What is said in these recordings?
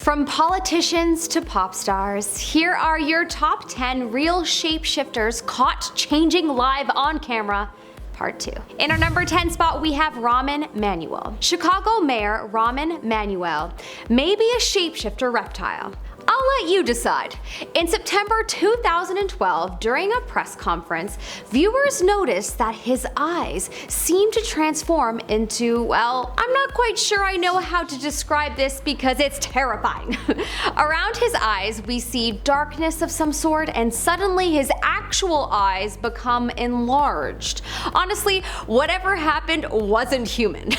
From politicians to pop stars, here are your top 10 real shapeshifters caught changing live on camera. Part 2. In our number 10 spot, we have Raman Manual. Chicago Mayor Raman Manual may be a shapeshifter reptile. I'll let you decide. In September 2012, during a press conference, viewers noticed that his eyes seemed to transform into, well, I'm not quite sure I know how to describe this because it's terrifying. Around his eyes, we see darkness of some sort, and suddenly his actual eyes become enlarged. Honestly, whatever happened wasn't human.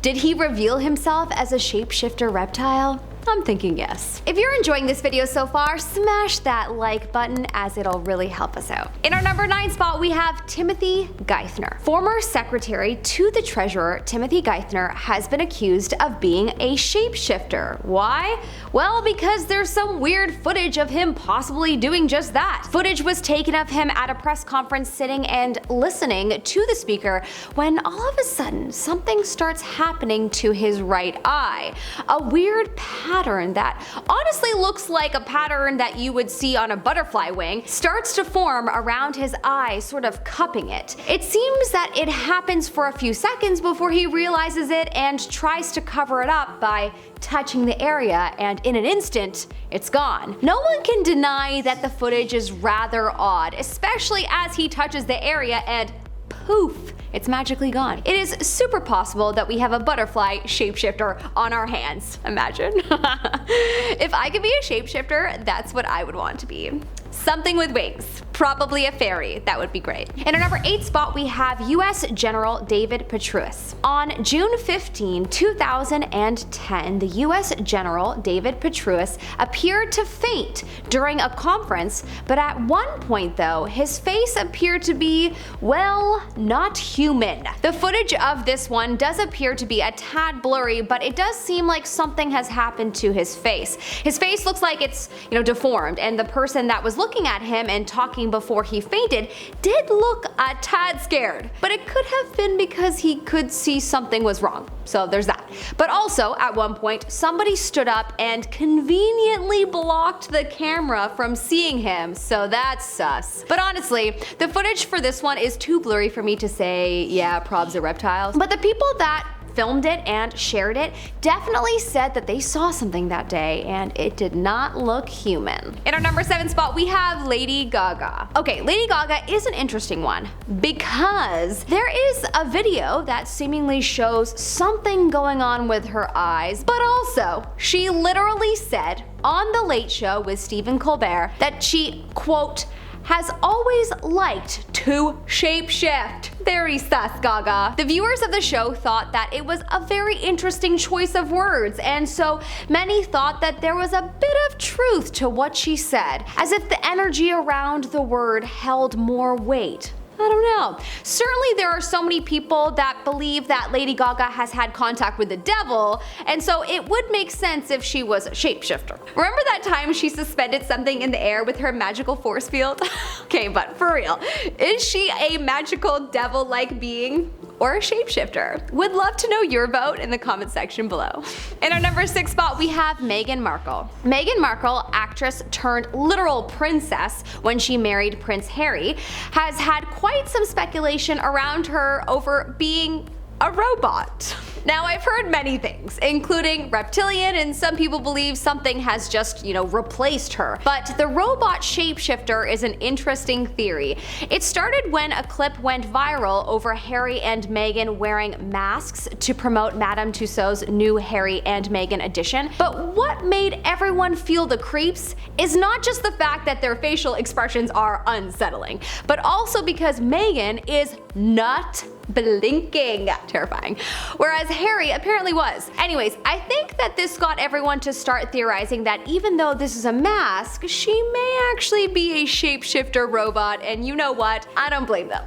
Did he reveal himself as a shapeshifter reptile? I'm thinking yes. If you're enjoying this video so far, smash that like button as it'll really help us out. In our number 9 spot, we have Timothy Geithner. Former secretary to the treasurer, Timothy Geithner, has been accused of being a shapeshifter. Why? Well, because there's some weird footage of him possibly doing just that. Footage was taken of him at a press conference sitting and listening to the speaker when all of a sudden something starts happening to his right eye. A weird pattern that honestly looks like a pattern that you would see on a butterfly wing starts to form around his eye, sort of cupping it. It seems that it happens for a few seconds before he realizes it and tries to cover it up by touching the area, and in an instant, it's gone. No one can deny that the footage is rather odd, especially as he touches the area and poof, it's magically gone. It is super possible that we have a butterfly shapeshifter on our hands. Imagine. If I could be a shapeshifter, that's what I would want to be. Something with wings. Probably a fairy. That would be great. In our number 8 spot, we have US General David Petraeus. On June 15, 2010, the US General David Petraeus appeared to faint during a conference, but at one point though, his face appeared to be, well, not human. The footage of this one does appear to be a tad blurry, but it does seem like something has happened to his face. His face looks like it's, deformed, and the person that was looking at him and talking before he fainted did look a tad scared, but it could have been because he could see something was wrong. So there's that. But also, at one point, somebody stood up and conveniently blocked the camera from seeing him, so that's sus. But honestly, the footage for this one is too blurry for me to say, yeah, probs are reptiles. But the people that filmed it and shared it definitely said that they saw something that day and it did not look human. In our number 7 spot, we have Lady Gaga. Okay, Lady Gaga is an interesting one because there is a video that seemingly shows something going on with her eyes, but also she literally said on The Late Show with Stephen Colbert that she, quote, has always liked to shapeshift. Very sus, Gaga. The viewers of the show thought that it was a very interesting choice of words, and so many thought that there was a bit of truth to what she said, as if the energy around the word held more weight. I don't know. Certainly there are so many people that believe that Lady Gaga has had contact with the devil, and so it would make sense if she was a shapeshifter. Remember that time she suspended something in the air with her magical force field? Okay, but for real, is she a magical devil-like being or a shapeshifter? Would love to know your vote in the comment section below. In our number 6 spot, we have Meghan Markle. Meghan Markle, actress turned literal princess when she married Prince Harry, has had quite some speculation around her over being a robot. Now, I've heard many things, including reptilian, and some people believe something has just, replaced her. But the robot shapeshifter is an interesting theory. It started when a clip went viral over Harry and Meghan wearing masks to promote Madame Tussauds new Harry and Meghan edition. But what made everyone feel the creeps is not just the fact that their facial expressions are unsettling, but also because Meghan is not blinking. Terrifying. Whereas Harry apparently was. Anyways, I think that this got everyone to start theorizing that even though this is a mask, she may actually be a shapeshifter robot, and you know what? I don't blame them.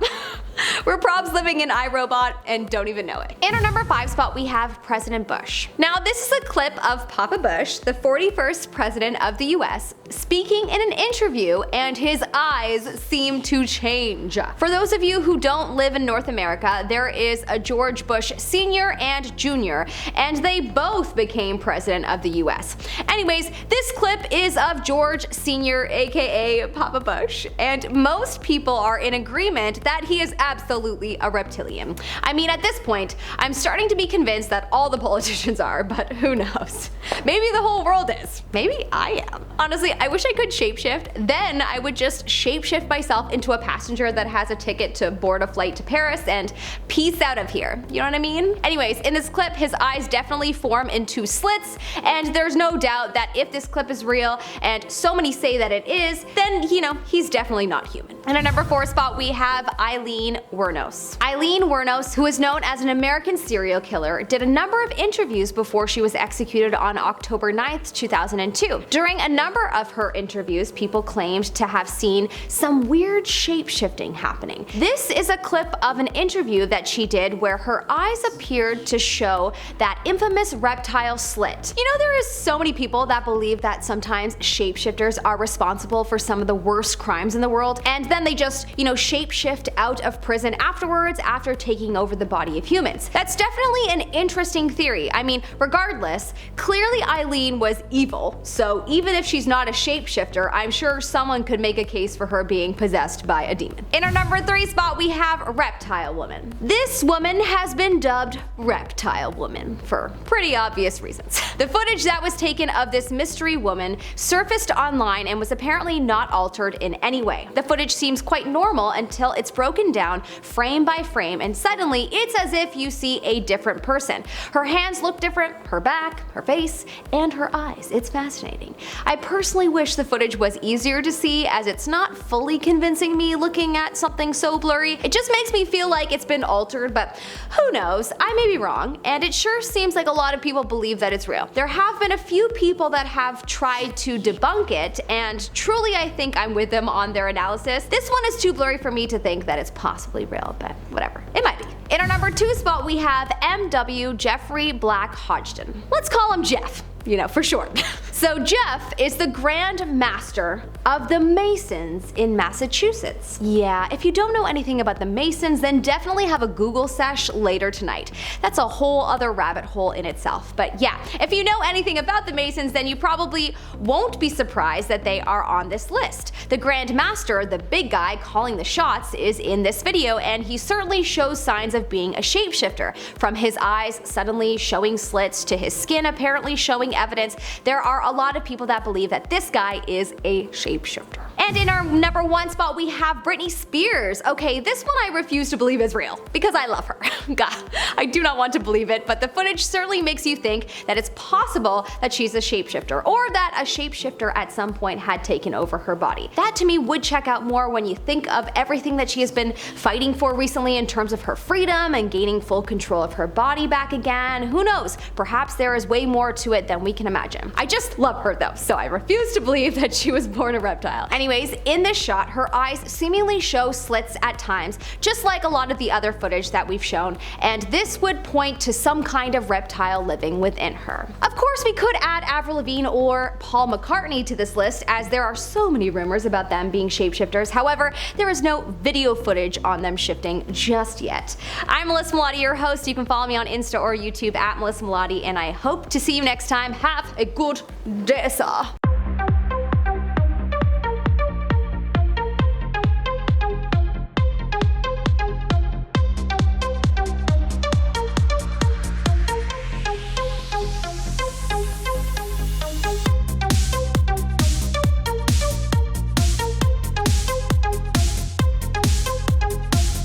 We're probs living in iRobot and don't even know it. In our number 5 spot, we have President Bush. Now, this is a clip of Papa Bush, the 41st president of the US, speaking in an interview, and his eyes seem to change. For those of you who don't live in North America, there is a George Bush Sr. and Jr., and they both became president of the US. Anyways, this clip is of George Sr., aka Papa Bush, and most people are in agreement that he is absolutely a reptilian. I mean, at this point, I'm starting to be convinced that all the politicians are, but who knows? Maybe the whole world is. Maybe I am. Honestly, I wish I could shapeshift. Then I would just shapeshift myself into a passenger that has a ticket to board a flight to Paris and peace out of here. You know what I mean? Anyways, in this clip, his eyes definitely form into slits, and there's no doubt that if this clip is real, and so many say that it is, then, you know, he's definitely not human. In our number 4 spot, we have Aileen Wuornos. Aileen Wuornos, who is known as an American serial killer, did a number of interviews before she was executed on October 9th, 2002. During a number of her interviews, people claimed to have seen some weird shape-shifting happening. This is a clip of an interview that she did where her eyes appeared to show that infamous reptile slit. You know, there is so many people that believe that sometimes shapeshifters are responsible for some of the worst crimes in the world, and then they just, you know, shapeshift out of prison afterwards after taking over the body of humans. That's definitely an interesting theory. I mean, regardless, clearly Aileen was evil, so even if she's not a shapeshifter, I'm sure someone could make a case for her being possessed by a demon. In our number 3 spot, we have Reptile Woman. This woman has been dubbed Reptile Woman for pretty obvious reasons. The footage that was taken of this mystery woman surfaced online and was apparently not altered in any way. The footage seems quite normal until it's broken down frame by frame, and suddenly it's as if you see a different person. Her hands look different, her back, her face, and her eyes. It's fascinating. I personally wish the footage was easier to see, as it's not fully convincing me looking at something so blurry. It just makes me feel like it's been altered, but who knows? I may be wrong, and it sure seems like a lot of people believe that it's real. There have been a few people that have tried to debunk it, and truly I think I'm with them on their analysis. This one is too blurry for me to think that it's possibly real, but whatever. It might be. In our number 2 spot, we have M.W. Jeffrey Black Hodgdon. Let's call him Jeff, you know, for short. So Jeff is the Grand Master of the Masons in Massachusetts. Yeah, if you don't know anything about the Masons, then definitely have a Google sesh later tonight. That's a whole other rabbit hole in itself. But yeah, if you know anything about the Masons, then you probably won't be surprised that they are on this list. The Grand Master, the big guy calling the shots, is in this video, and he certainly shows signs of being a shapeshifter. From his eyes suddenly showing slits to his skin apparently showing evidence, there are a lot of people that believe that this guy is a shapeshifter. And in our number 1 spot, we have Britney Spears. Okay, this one I refuse to believe is real, because I love her. God, I do not want to believe it, but the footage certainly makes you think that it's possible that she's a shapeshifter, or that a shapeshifter at some point had taken over her body. That to me would check out more when you think of everything that she has been fighting for recently in terms of her freedom and gaining full control of her body back again. Who knows? Perhaps there is way more to it than we can imagine. I just love her though, so I refuse to believe that she was born a reptile. Anyways, in this shot, her eyes seemingly show slits at times, just like a lot of the other footage that we've shown, and this would point to some kind of reptile living within her. Of course, we could add Avril Lavigne or Paul McCartney to this list, as there are so many rumors about them being shapeshifters. However, there is no video footage on them shifting just yet. I'm Melissa Melotti, your host. You can follow me on Insta or YouTube at Melissa Melotti, and I hope to see you next time. Have a good day, sir.